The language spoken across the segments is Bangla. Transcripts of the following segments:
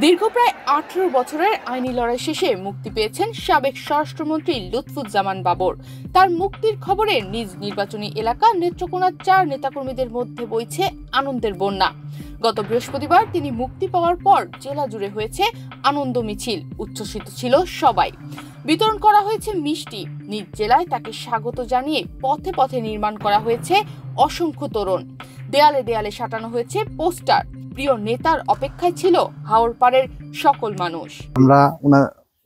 দীর্ঘ প্রায় 18 বছরের আইনি লড়াই শেষে মুক্তি পেয়েছেন সাবেক স্বরাষ্ট্রমন্ত্রী লুৎফুজ্জামান বাবর। তার মুক্তির খবরে নিজ নির্বাচনী এলাকা নেত্রকোনার 4 নেতাকর্মীদের মধ্যে বইছে আনন্দের বন্যা। গত বৃহস্পতিবার তিনি মুক্তি পাওয়ার পর জেলা জুড়ে হয়েছে আনন্দ মিছিল। উচ্ছ্বসিত ছিল সবাই। বিতরণ করা হয়েছে মিষ্টি। নিজ জেলায় তাকে স্বাগত জানিয়ে পথে পথে নির্মাণ করা হয়েছে অসংখ্য তোরণ। দেয়ালে দেয়ালে সাঁটানো হয়েছে পোস্টার। প্রিয় নেতার অপেক্ষায় ছিল হাওড়পাড়ের সকল মানুষ। আমরা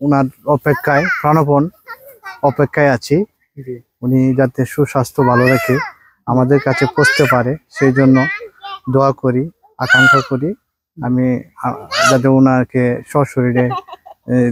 উনার অপেক্ষায় প্রাণপণ অপেক্ষায় আছি। উনি যাতে সুস্বাস্থ্য ভালো রেখে আমাদের কাছে পৌঁছতে পারে সেই জন্য দোয়া করি, আকাঙ্ক্ষা করি আমি যাতে উনাকে সশরীরে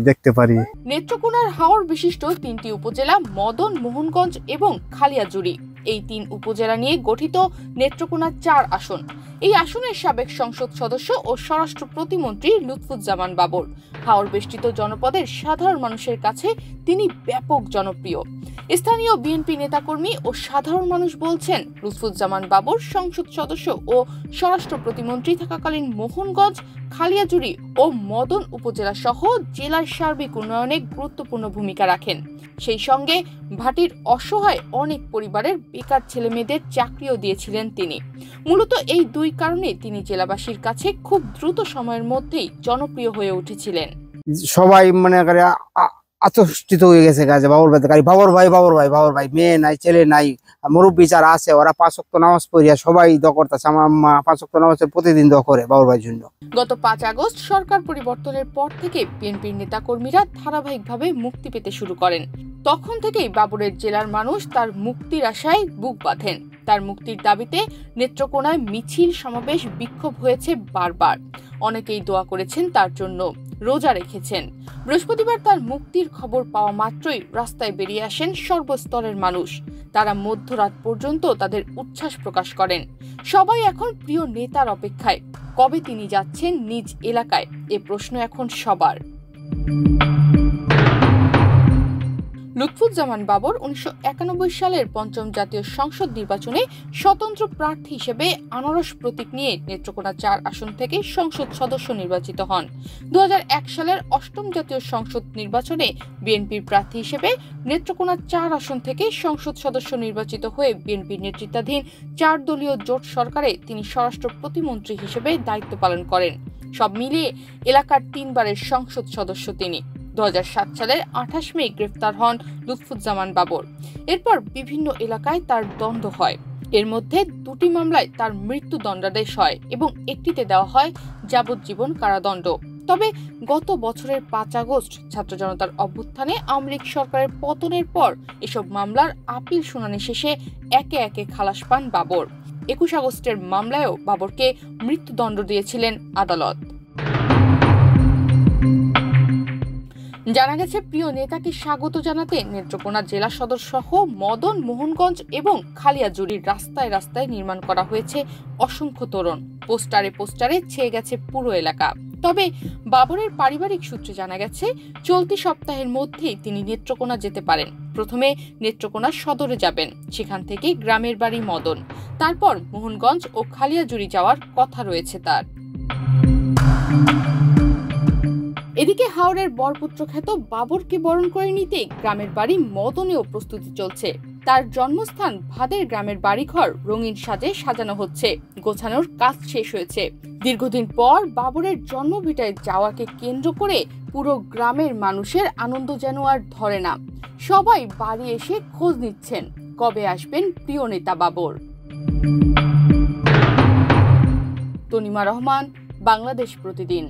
দেখতে পারি। নেত্রকোনার হাওড় বিশিষ্ট 3টি উপজেলা মদন মোহনগঞ্জ এবং খালিয়াজুড়ি, এই 3 উপজেলা নিয়ে গঠিত নেত্রকোনার 4 আসন। এই আসনের সাবেক সংসদ সদস্য ও স্বরাষ্ট্র প্রতিমন্ত্রী লুৎফুজ্জামান বাবর। হাওড় বেষ্টিত জনপদের সাধারণ মানুষের কাছে তিনি ব্যাপক জনপ্রিয়। স্থানীয় বিএনপি নেতাকর্মী ও সাধারণ মানুষ বলছেন, লুৎফুজ্জামান বাবর সংসদ সদস্য ও স্বরাষ্ট্র প্রতিমন্ত্রী থাকাকালীন মোহনগঞ্জ, খালিয়াজুড়ি ও মদন উপজেলা সহ জেলার সার্বিক উন্নয়নে গুরুত্বপূর্ণ ভূমিকা রাখেন। সেই সঙ্গে ভাটির অসহায় অনেক পরিবারের বেকার ছেলেমেয়েদের চাকরিও দিয়েছিলেন তিনি। মূলত এই 2 কারণে তিনি জেলাবাসীর কাছে খুব দ্রুত সময়ের মধ্যেই জনপ্রিয় হয়ে উঠেছিলেন। সবাই মনে করে আতষ্টিত হয়ে গেছে কাজে বাবর ভাই মেয়ে নাই ছেলে নাই, মুরব্বী যারা আছে ওরা 5 ওয়াক্ত নামাজ পড়িয়া সবাই দোয়া করতেছে। আমার আম্মা 5 ওয়াক্ত নামাজ প্রতিদিন দোয়া করে বাবর ভাইয়ের জন্য। গত 5 আগস্ট সরকার পরিবর্তনের পর থেকে বিএনপির নেতাকর্মীরা ধারাবাহিকভাবে মুক্তি পেতে শুরু করেন। তখন থেকেই বাবরের জেলার মানুষ তার মুক্তির আশায় বুক বাঁধেন। তার মুক্তির দাবিতে নেত্রকোনায় মিছিল, সমাবেশ, বিক্ষোভ হয়েছে বারবার। অনেকেই দোয়া করেছেন তার জন্য, রোজা রেখেছেন। বৃহস্পতিবার তার মুক্তির খবর পাওয়া মাত্রই রাস্তায় বেরিয়ে আসেন সর্বস্তরের মানুষ। তারা মধ্যরাত পর্যন্ত তাদের উচ্ছ্বাস প্রকাশ করেন। সবাই এখন প্রিয় নেতার অপেক্ষায়। কবে তিনি যাচ্ছেন নিজ এলাকায়, এ প্রশ্ন এখন সবার। লুৎফুজ্জামান বাবর 1991 সালের 5ম জাতীয় সংসদ নির্বাচনে স্বতন্ত্র প্রার্থী হিসেবে আনারস প্রতীক নিয়ে নেত্রকোনা 4 আসন থেকে সংসদ সদস্য নির্বাচিত হন। 2001 সালের 8ম জাতীয় সংসদ নির্বাচনে বিএনপির প্রার্থী হিসেবে নেত্রকোনা 4 আসন থেকে সংসদ সদস্য নির্বাচিত হয়ে বিএনপির নেতৃত্বাধীন 4 দলীয় জোট সরকারে তিনি স্বরাষ্ট্র প্রতিমন্ত্রী হিসেবে দায়িত্ব পালন করেন। সব মিলিয়ে এলাকার 3 বারের সংসদ সদস্য তিনি। 2007 সালের 28 মে গ্রেফতার হন লুৎফুজ্জামান বাবর। এরপর বিভিন্ন এলাকায় তার দ্বন্দ্ব হয়। এর মধ্যে 2টি মামলায় তার মৃত্যুদণ্ডাদেশ হয় এবং একটিতে দেওয়া হয় যাবজ্জীবন কারাদণ্ড। তবে গত বছরের 5 আগস্ট ছাত্র জনতার অভ্যুত্থানে আওয়ামী লীগ সরকারের পতনের পর এসব মামলার আপিল শুনানি শেষে একে একে খালাস পান বাবর। 21 আগস্টের মামলায়ও বাবরকে মৃত্যুদণ্ড দিয়েছিলেন আদালত। জানা গেছে, প্রিয় নেতাকে স্বাগত জানাতে নেত্রকোনা জেলা সদর সহ মদন মোহনগঞ্জ এবং খালিয়াজুড়ির রাস্তায় রাস্তায় নির্মাণ করা হয়েছে অসংখ্য তোরণ। পোস্টারে পোস্টারে ছেয়ে গেছে পুরো এলাকা। তবে বাবরের পারিবারিক সূত্রে জানা গেছে, চলতি সপ্তাহের মধ্যেই তিনি নেত্রকোনা যেতে পারেন। প্রথমে নেত্রকোনা সদরে যাবেন, সেখান থেকে গ্রামের বাড়ি মদন, তারপর মোহনগঞ্জ ও খালিয়াজুড়ি যাওয়ার কথা রয়েছে তার। এদিকে হাওড়ের বরপুত্র খ্যাত বাবরকে বরণ করে নিতে গ্রামের বাড়ি মদনেও প্রস্তুতি চলছে। তার জন্মস্থান ভাদের গ্রামের বাড়িঘর রঙিন সাজে সাজানো হচ্ছে, গোছানোর কাজ শেষ হয়েছে। দীর্ঘদিন পর বাবরের জন্মভিটায় যাওয়াকে কেন্দ্র করে পুরো গ্রামের মানুষের আনন্দ যেন আর ধরে না। সবাই বাড়ি এসে খোঁজ নিচ্ছেন, কবে আসবেন প্রিয় নেতা বাবর। তনিমা রহমান, বাংলাদেশ প্রতিদিন।